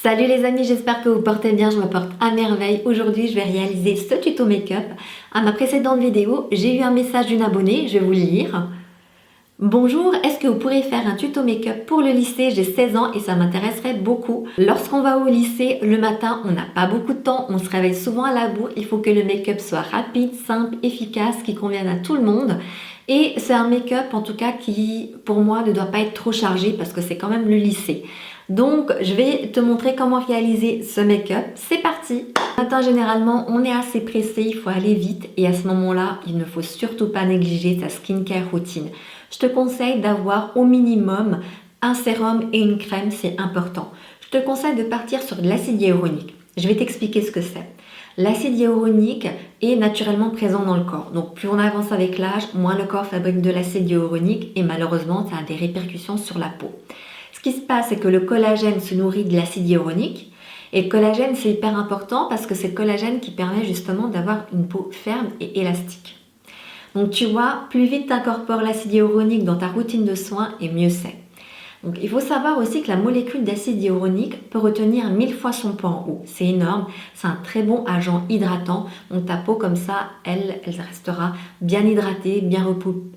Salut les amis, j'espère que vous portez bien, je me porte à merveille. Aujourd'hui, je vais réaliser ce tuto make-up. À ma précédente vidéo, j'ai eu un message d'une abonnée, je vais vous le lire. Bonjour, est-ce que vous pourriez faire un tuto make-up pour le lycée? J'ai 16 ans et ça m'intéresserait beaucoup. Lorsqu'on va au lycée, le matin, on n'a pas beaucoup de temps, on se réveille souvent à la bourre. Il faut que le make-up soit rapide, simple, efficace, qui convienne à tout le monde. Et c'est un make-up en tout cas qui, pour moi, ne doit pas être trop chargé parce que c'est quand même le lycée. Donc, je vais te montrer comment réaliser ce make-up. C'est parti! Le matin, généralement, on est assez pressé, il faut aller vite. Et à ce moment-là, il ne faut surtout pas négliger ta skincare routine. Je te conseille d'avoir au minimum un sérum et une crème, c'est important. Je te conseille de partir sur de l'acide hyaluronique. Je vais t'expliquer ce que c'est. L'acide hyaluronique est naturellement présent dans le corps. Donc plus on avance avec l'âge, moins le corps fabrique de l'acide hyaluronique et malheureusement, ça a des répercussions sur la peau. Ce qui se passe, c'est que le collagène se nourrit de l'acide hyaluronique. Et le collagène, c'est hyper important parce que c'est le collagène qui permet justement d'avoir une peau ferme et élastique. Donc tu vois, plus vite tu incorpores l'acide hyaluronique dans ta routine de soins et mieux c'est. Donc il faut savoir aussi que la molécule d'acide hyaluronique peut retenir 1000 fois son poids en eau. C'est énorme, c'est un très bon agent hydratant. Donc ta peau comme ça, elle restera bien hydratée, bien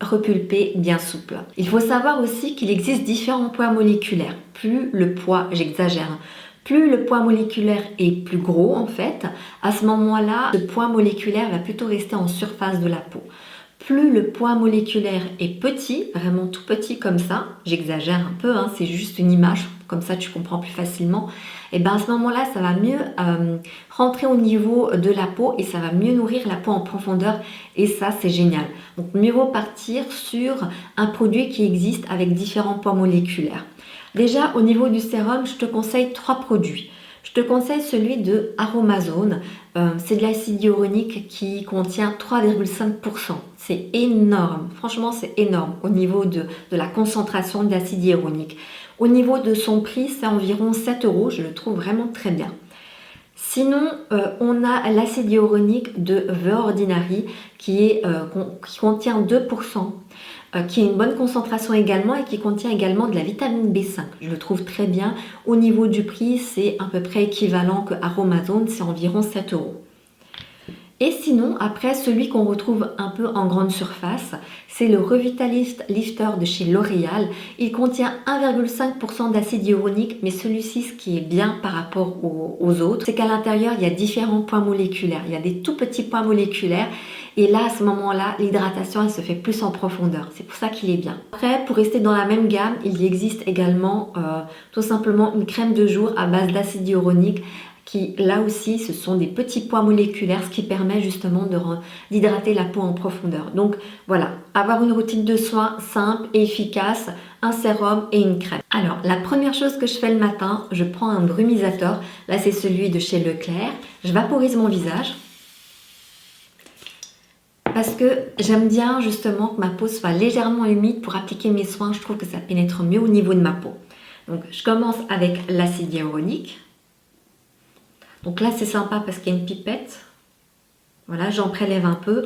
repulpée, bien souple. Il faut savoir aussi qu'il existe différents poids moléculaires. Plus le poids, j'exagère, plus le poids moléculaire est plus gros en fait, à ce moment-là, ce poids moléculaire va plutôt rester en surface de la peau. Plus le poids moléculaire est petit, vraiment tout petit comme ça, j'exagère un peu, hein, c'est juste une image, comme ça tu comprends plus facilement, et bien à ce moment-là, ça va mieux rentrer au niveau de la peau et ça va mieux nourrir la peau en profondeur et ça c'est génial. Donc mieux vaut partir sur un produit qui existe avec différents poids moléculaires. Déjà au niveau du sérum, je te conseille 3 produits. Je te conseille celui de Aromazone. C'est de l'acide hyaluronique qui contient 3,5%. C'est énorme, franchement c'est énorme au niveau de la concentration de l'acide hyaluronique. Au niveau de son prix, c'est environ 7 €, je le trouve vraiment très bien. Sinon, on a l'acide hyaluronique de The Ordinary qui contient 2%. Qui a une bonne concentration également et qui contient également de la vitamine B5. Je le trouve très bien. Au niveau du prix, c'est à peu près équivalent que Aromazone, c'est environ 7 €. Et sinon, après, celui qu'on retrouve un peu en grande surface, c'est le Revitalist Lifter de chez L'Oréal. Il contient 1,5% d'acide hyaluronique, mais celui-ci, ce qui est bien par rapport aux autres, c'est qu'à l'intérieur, il y a différents points moléculaires. Il y a des tout petits points moléculaires. Et là, à ce moment-là, l'hydratation, elle se fait plus en profondeur. C'est pour ça qu'il est bien. Après, pour rester dans la même gamme, il existe également tout simplement une crème de jour à base d'acide hyaluronique qui, là aussi, ce sont des petits poids moléculaires, ce qui permet justement d'hydrater la peau en profondeur. Donc voilà, avoir une routine de soins simple et efficace, un sérum et une crème. Alors, la première chose que je fais le matin, je prends un brumisateur. Là, c'est celui de chez Leclerc. Je vaporise mon visage. Parce que j'aime bien justement que ma peau soit légèrement humide pour appliquer mes soins. Je trouve que ça pénètre mieux au niveau de ma peau. Donc je commence avec l'acide hyaluronique. Donc là c'est sympa parce qu'il y a une pipette. Voilà, j'en prélève un peu.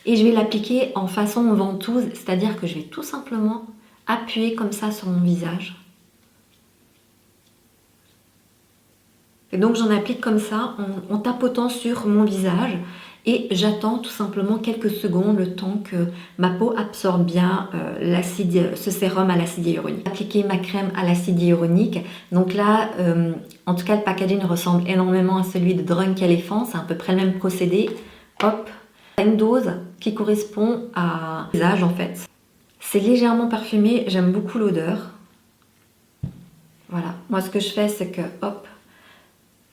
Et je vais l'appliquer en façon ventouse, c'est-à-dire que je vais tout simplement appuyer comme ça sur mon visage. Et donc j'en applique comme ça en tapotant sur mon visage. Et j'attends tout simplement quelques secondes le temps que ma peau absorbe bien ce sérum à l'acide hyaluronique. Appliquer ma crème à l'acide hyaluronique. Donc là, en tout cas, le packaging ressemble énormément à celui de Drunk Elephant. C'est à peu près le même procédé. Hop, une dose qui correspond à visage en fait. C'est légèrement parfumé. J'aime beaucoup l'odeur. Voilà. Moi, ce que je fais, c'est que hop,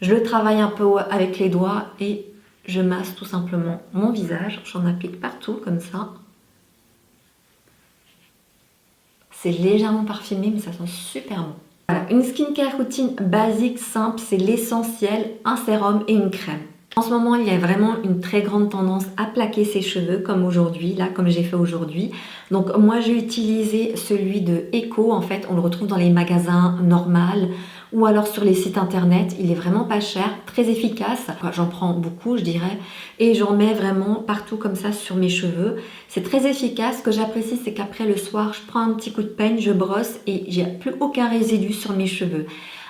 je le travaille un peu avec les doigts et je masse tout simplement mon visage, j'en applique partout comme ça. C'est légèrement parfumé mais ça sent super bon. Voilà, une skincare routine basique, simple, c'est l'essentiel, un sérum et une crème. En ce moment, il y a vraiment une très grande tendance à plaquer ses cheveux comme aujourd'hui, là comme j'ai fait aujourd'hui. Donc moi j'ai utilisé celui de Eco, en fait on le retrouve dans les magasins normaux ou alors sur les sites internet. Il est vraiment pas cher, très efficace. J'en prends beaucoup je dirais et j'en mets vraiment partout comme ça sur mes cheveux. C'est très efficace. Ce que j'apprécie c'est qu'après le soir je prends un petit coup de peigne, je brosse et j'ai plus aucun résidu sur mes cheveux.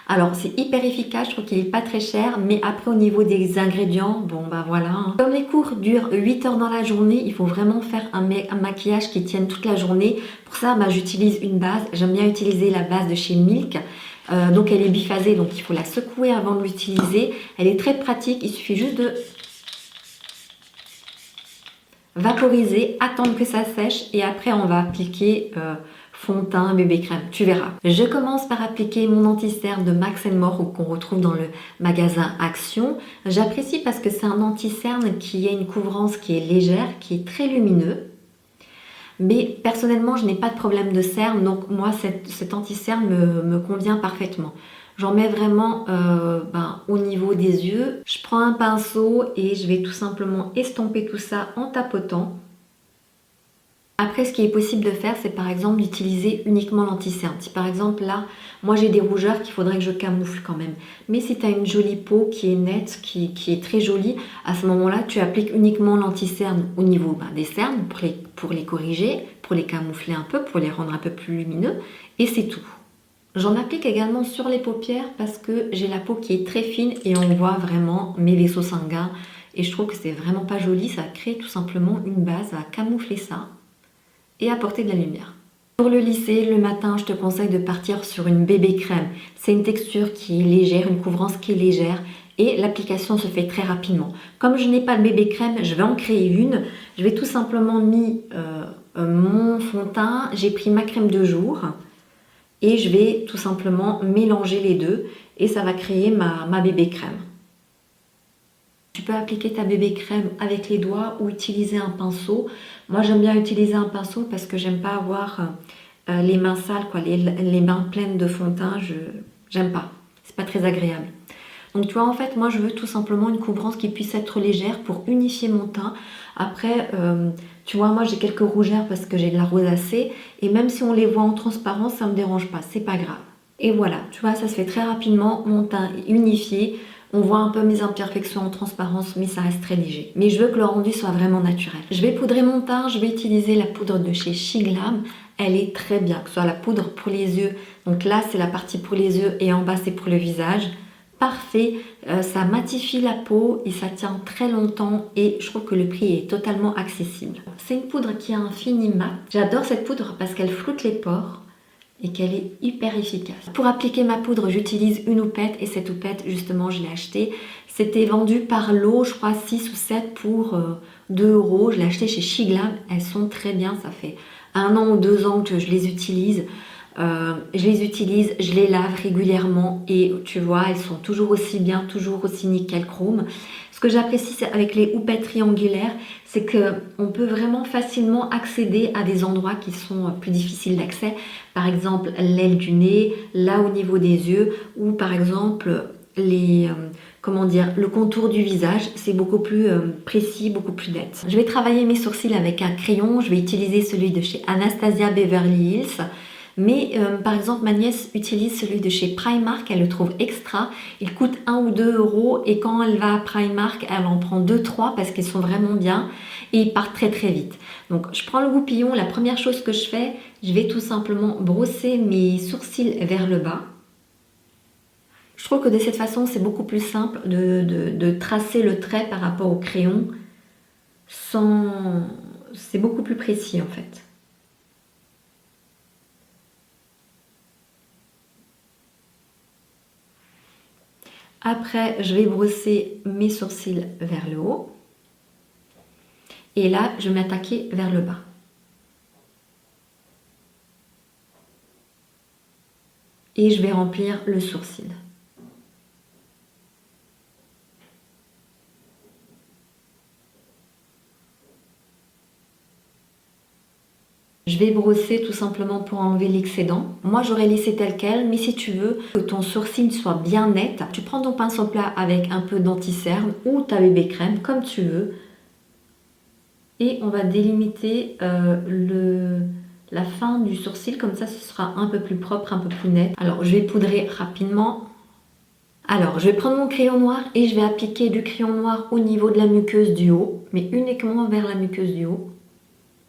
Alors c'est hyper efficace, je trouve qu'il est pas très cher, mais après au niveau des ingrédients, bon bah voilà, hein. Comme les cours durent 8 heures dans la journée, il faut vraiment faire un maquillage qui tienne toute la journée. Pour ça, bah, j'utilise une base, j'aime bien utiliser la base de chez Milk. Donc elle est biphasée, donc il faut la secouer avant de l'utiliser. Elle est très pratique, il suffit juste de vaporiser, attendre que ça sèche et après on va appliquer fond de teint, bébé crème, tu verras. Je commence par appliquer mon anti-cerne de Max More qu'on retrouve dans le magasin Action. J'apprécie parce que c'est un anti-cerne qui a une couvrance qui est légère, qui est très lumineux. Mais personnellement, je n'ai pas de problème de cerne, donc moi, cet anti-cerne me convient parfaitement. J'en mets vraiment au niveau des yeux. Je prends un pinceau et je vais tout simplement estomper tout ça en tapotant. Après, ce qui est possible de faire, c'est par exemple d'utiliser uniquement l'anti-cerne. Si par exemple là, moi j'ai des rougeurs qu'il faudrait que je camoufle quand même. Mais si tu as une jolie peau qui est nette, qui est très jolie, à ce moment-là, tu appliques uniquement l'anti-cerne au niveau des cernes pour les corriger, pour les camoufler un peu, pour les rendre un peu plus lumineux. Et c'est tout. J'en applique également sur les paupières parce que j'ai la peau qui est très fine et on voit vraiment mes vaisseaux sanguins. Et je trouve que c'est vraiment pas joli, ça crée tout simplement une base à camoufler ça et apporter de la lumière. Pour le lisser, le matin, je te conseille de partir sur une bébé crème. C'est une texture qui est légère, une couvrance qui est légère et l'application se fait très rapidement. Comme je n'ai pas de bébé crème, je vais en créer une. Je vais tout simplement mis mon fond de teint, j'ai pris ma crème de jour et je vais tout simplement mélanger les deux et ça va créer ma bébé crème. Tu peux appliquer ta bébé crème avec les doigts ou utiliser un pinceau. Moi, j'aime bien utiliser un pinceau parce que j'aime pas avoir les mains sales, les mains pleines de fond de teint. J'aime pas. C'est pas très agréable. Donc, tu vois, en fait, moi, je veux tout simplement une couvrance qui puisse être légère pour unifier mon teint. Après, tu vois, moi, j'ai quelques rougeurs parce que j'ai de la rosacée. Et même si on les voit en transparence, ça me dérange pas. C'est pas grave. Et voilà, tu vois, ça se fait très rapidement. Mon teint est unifié. On voit un peu mes imperfections en transparence, mais ça reste très léger. Mais je veux que le rendu soit vraiment naturel. Je vais poudrer mon teint, je vais utiliser la poudre de chez Shiglam. Elle est très bien, que ce soit la poudre pour les yeux. Donc là, c'est la partie pour les yeux et en bas, c'est pour le visage. Parfait, ça matifie la peau et ça tient très longtemps et je trouve que le prix est totalement accessible. C'est une poudre qui a un fini mat. J'adore cette poudre parce qu'elle floute les pores et qu'elle est hyper efficace. Pour appliquer ma poudre, j'utilise une houppette et cette houppette, justement, je l'ai achetée. C'était vendu par lot, je crois 6 ou 7 pour 2 €. Je l'ai acheté chez Shiglam. Elles sont très bien, ça fait 1 an ou 2 ans que je les utilise. Je les lave régulièrement et tu vois, elles sont toujours aussi bien, toujours aussi nickel chrome. Ce que j'apprécie avec les houpettes triangulaires, c'est qu'on peut vraiment facilement accéder à des endroits qui sont plus difficiles d'accès. Par exemple, l'aile du nez, là au niveau des yeux, ou par exemple le contour du visage, c'est beaucoup plus précis, beaucoup plus net. Je vais travailler mes sourcils avec un crayon, je vais utiliser celui de chez Anastasia Beverly Hills. Mais par exemple, ma nièce utilise celui de chez Primark, elle le trouve extra. Il coûte 1 ou 2 € et quand elle va à Primark, elle en prend 2-3 parce qu'ils sont vraiment bien et ils partent très très vite. Donc je prends le goupillon, la première chose que je fais, je vais tout simplement brosser mes sourcils vers le bas. Je trouve que de cette façon, c'est beaucoup plus simple de tracer le trait par rapport au crayon. C'est beaucoup plus précis en fait. Après, je vais brosser mes sourcils vers le haut. Et là, je vais m'attaquer vers le bas. Et je vais remplir le sourcil. Je vais brosser tout simplement pour enlever l'excédent. Moi, j'aurais laissé tel quel, mais si tu veux que ton sourcil soit bien net, tu prends ton pinceau plat avec un peu d'anti-cerne ou ta bébé crème, comme tu veux. Et on va délimiter la fin du sourcil, comme ça, ce sera un peu plus propre, un peu plus net. Alors, je vais poudrer rapidement. Alors, je vais prendre mon crayon noir et je vais appliquer du crayon noir au niveau de la muqueuse du haut, mais uniquement vers la muqueuse du haut.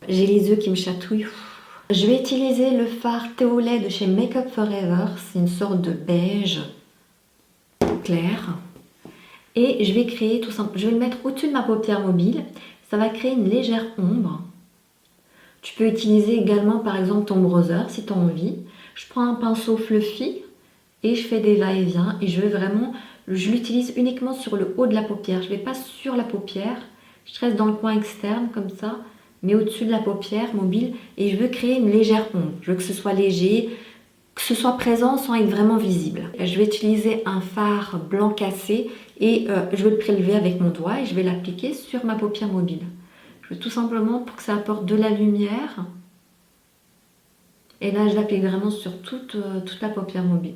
J'ai les yeux qui me chatouillent. Je vais utiliser le fard thé au lait de chez Make Up For Ever. C'est une sorte de beige. clair. Et je vais créer tout simplement, je vais le mettre au-dessus de ma paupière mobile. Ça va créer une légère ombre. Tu peux utiliser également par exemple ton bronzer si tu as envie. Je prends un pinceau fluffy et je fais des va-et-vient et je l'utilise uniquement sur le haut de la paupière. Je ne vais pas sur la paupière, je reste dans le coin externe comme ça, mais au-dessus de la paupière mobile et je veux créer une légère ombre. Je veux que ce soit léger, que ce soit présent sans être vraiment visible. Je vais utiliser un fard blanc cassé et je vais le prélever avec mon doigt et je vais l'appliquer sur ma paupière mobile. Je veux tout simplement pour que ça apporte de la lumière. Et là, je l'applique vraiment sur toute la paupière mobile.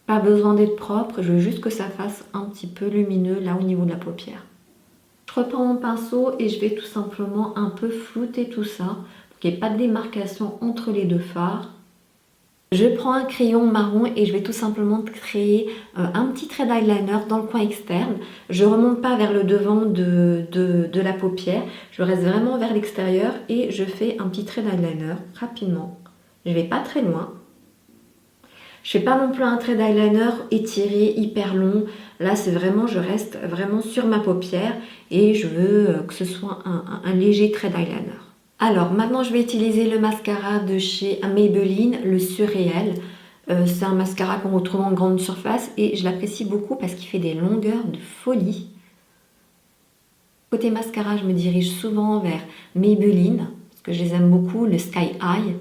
Pas besoin d'être propre, je veux juste que ça fasse un petit peu lumineux là au niveau de la paupière. Je reprends mon pinceau et je vais tout simplement un peu flouter tout ça pour qu'il n'y ait pas de démarcation entre les deux fards. Je prends un crayon marron et je vais tout simplement créer un petit trait d'eyeliner dans le coin externe. Je ne remonte pas vers le devant de la paupière, je reste vraiment vers l'extérieur et je fais un petit trait d'eyeliner rapidement. Je ne vais pas très loin. Je ne fais pas non plus un trait d'eyeliner étiré, hyper long. Là, c'est vraiment, je reste vraiment sur ma paupière et je veux que ce soit un léger trait d'eyeliner. Alors, maintenant, je vais utiliser le mascara de chez Maybelline, le Surréel. C'est un mascara qu'on retrouve en grande surface et je l'apprécie beaucoup parce qu'il fait des longueurs de folie. Côté mascara, je me dirige souvent vers Maybelline parce que je les aime beaucoup, le Sky High.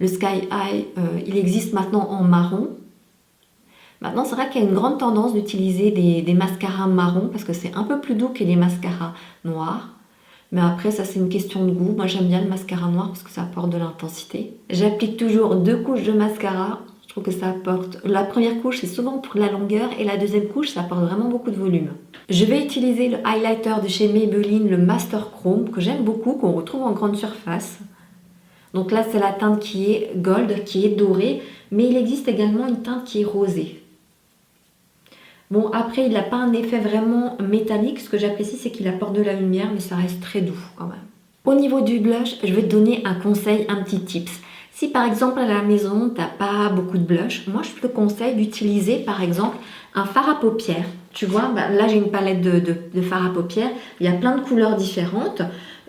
Le Sky High, il existe maintenant en marron. Maintenant, c'est vrai qu'il y a une grande tendance d'utiliser des mascaras marrons parce que c'est un peu plus doux que les mascaras noirs. Mais après, ça c'est une question de goût. Moi, j'aime bien le mascara noir parce que ça apporte de l'intensité. J'applique toujours 2 couches de mascara. Je trouve que ça apporte... La première couche, c'est souvent pour la longueur et la deuxième couche, ça apporte vraiment beaucoup de volume. Je vais utiliser le highlighter de chez Maybelline, le Master Chrome, que j'aime beaucoup, qu'on retrouve en grande surface. Donc là, c'est la teinte qui est gold, qui est dorée, mais il existe également une teinte qui est rosée. Bon, après, il n'a pas un effet vraiment métallique. Ce que j'apprécie, c'est qu'il apporte de la lumière, mais ça reste très doux quand même. Au niveau du blush, je vais te donner un conseil, un petit tips. Si par exemple, à la maison, tu n'as pas beaucoup de blush, moi, je te conseille d'utiliser par exemple un fard à paupières. Tu vois, là, j'ai une palette de fard à paupières. Il y a plein de couleurs différentes.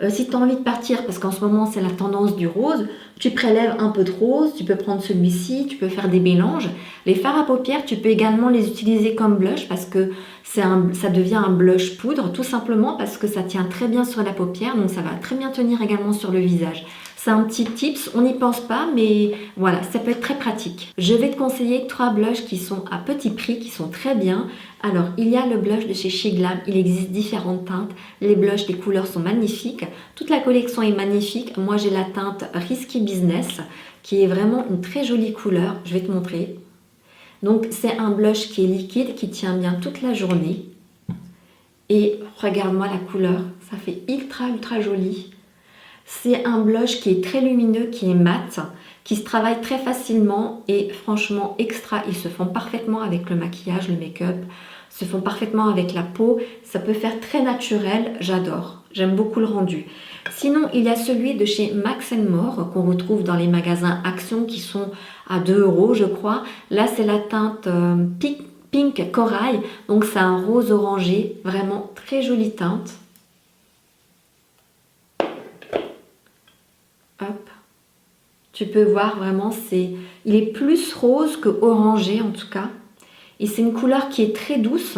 Si tu as envie de partir, parce qu'en ce moment c'est la tendance du rose, tu prélèves un peu de rose, tu peux prendre celui-ci, tu peux faire des mélanges. Les fards à paupières, tu peux également les utiliser comme blush parce que ça devient un blush poudre, tout simplement parce que ça tient très bien sur la paupière, donc ça va très bien tenir également sur le visage. C'est un petit tips, on n'y pense pas, mais voilà, ça peut être très pratique. Je vais te conseiller 3 blushs qui sont à petit prix, qui sont très bien. Alors, il y a le blush de chez She Glam, il existe différentes teintes. Les blushs, les couleurs sont magnifiques. Toute la collection est magnifique. Moi, j'ai la teinte Risky Business, qui est vraiment une très jolie couleur. Je vais te montrer. Donc, c'est un blush qui est liquide, qui tient bien toute la journée. Et regarde-moi la couleur, ça fait ultra joli. C'est un blush qui est très lumineux, qui est mat, qui se travaille très facilement et franchement extra. Ils se font parfaitement avec le maquillage, le make-up, se font parfaitement avec la peau. Ça peut faire très naturel, j'adore. J'aime beaucoup le rendu. Sinon, il y a celui de chez Max More qu'on retrouve dans les magasins Action qui sont à 2 € je crois. Là, c'est la teinte Pink Corail, donc c'est un rose orangé, vraiment très jolie teinte. Hop. Tu peux voir vraiment, il est plus rose que orangé en tout cas. Et c'est une couleur qui est très douce.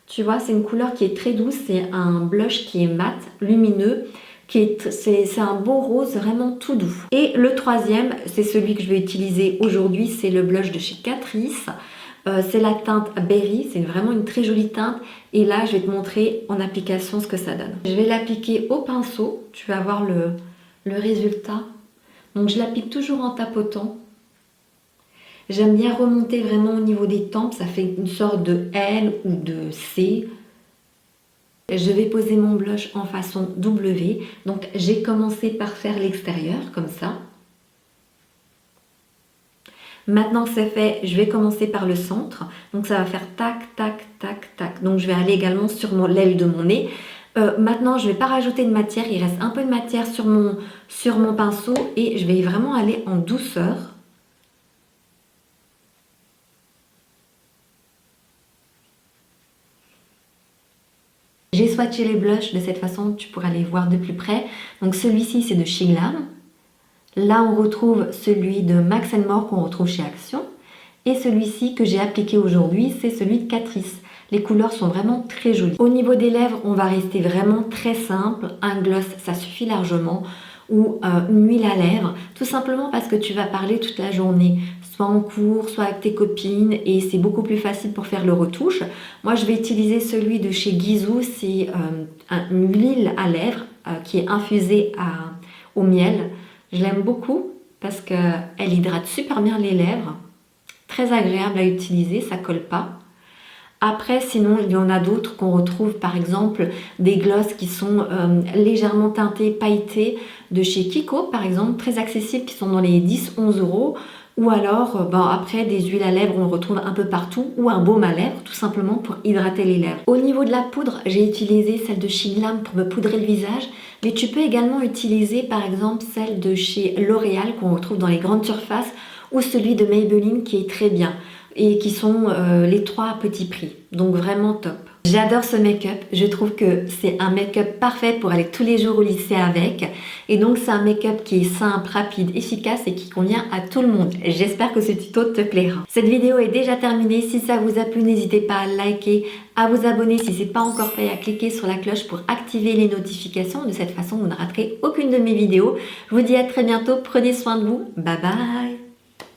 Tu vois, c'est une couleur qui est très douce. C'est un blush qui est mat, lumineux. C'est un beau rose vraiment tout doux. Et le troisième, c'est celui que je vais utiliser aujourd'hui. C'est le blush de chez Catrice. C'est la teinte Berry. C'est vraiment une très jolie teinte. Et là, je vais te montrer en application ce que ça donne. Je vais l'appliquer au pinceau. Tu vas voir le résultat. Donc je l'applique toujours en tapotant. J'aime bien remonter vraiment au niveau des tempes, ça fait une sorte de L ou de C. Je vais poser mon blush en façon W. Donc j'ai commencé par faire l'extérieur comme ça. Maintenant que c'est fait, je vais commencer par le centre. Donc ça va faire tac, tac, tac, tac. Donc je vais aller également sur l'aile de mon nez. Maintenant, je ne vais pas rajouter de matière, il reste un peu de matière sur mon pinceau et je vais vraiment aller en douceur. J'ai swatché les blushs, de cette façon tu pourras les voir de plus près. Donc celui-ci c'est de chez Glam. Là on retrouve celui de Max More qu'on retrouve chez Action. Et celui-ci que j'ai appliqué aujourd'hui, c'est celui de Catrice. Les couleurs sont vraiment très jolies. Au niveau des lèvres, on va rester vraiment très simple. Un gloss, ça suffit largement. Ou une huile à lèvres, tout simplement parce que tu vas parler toute la journée, soit en cours, soit avec tes copines, et c'est beaucoup plus facile pour faire le retouche. Moi, je vais utiliser celui de chez Gisou, c'est une huile à lèvres qui est infusée au miel. Je l'aime beaucoup parce qu'elle hydrate super bien les lèvres, très agréable à utiliser, ça colle pas. Après, sinon, il y en a d'autres qu'on retrouve, par exemple, des glosses qui sont légèrement teintés, pailletés, de chez Kiko, par exemple, très accessibles, qui sont dans les 10-11 euros. Ou alors, après, des huiles à lèvres, on le retrouve un peu partout, ou un baume à lèvres, tout simplement pour hydrater les lèvres. Au niveau de la poudre, j'ai utilisé celle de chez Glam pour me poudrer le visage, mais tu peux également utiliser, par exemple, celle de chez L'Oréal, qu'on retrouve dans les grandes surfaces, ou celui de Maybelline, qui est très bien, et qui sont les 3 à petits prix, donc vraiment top. J'adore ce make-up, je trouve que c'est un make-up parfait pour aller tous les jours au lycée avec, et donc c'est un make-up qui est simple, rapide, efficace et qui convient à tout le monde. J'espère que ce tuto te plaira. Cette vidéo est déjà terminée, si ça vous a plu n'hésitez pas à liker, à vous abonner si ce n'est pas encore fait, à cliquer sur la cloche pour activer les notifications, de cette façon vous ne raterez aucune de mes vidéos. Je vous dis à très bientôt, prenez soin de vous, bye bye.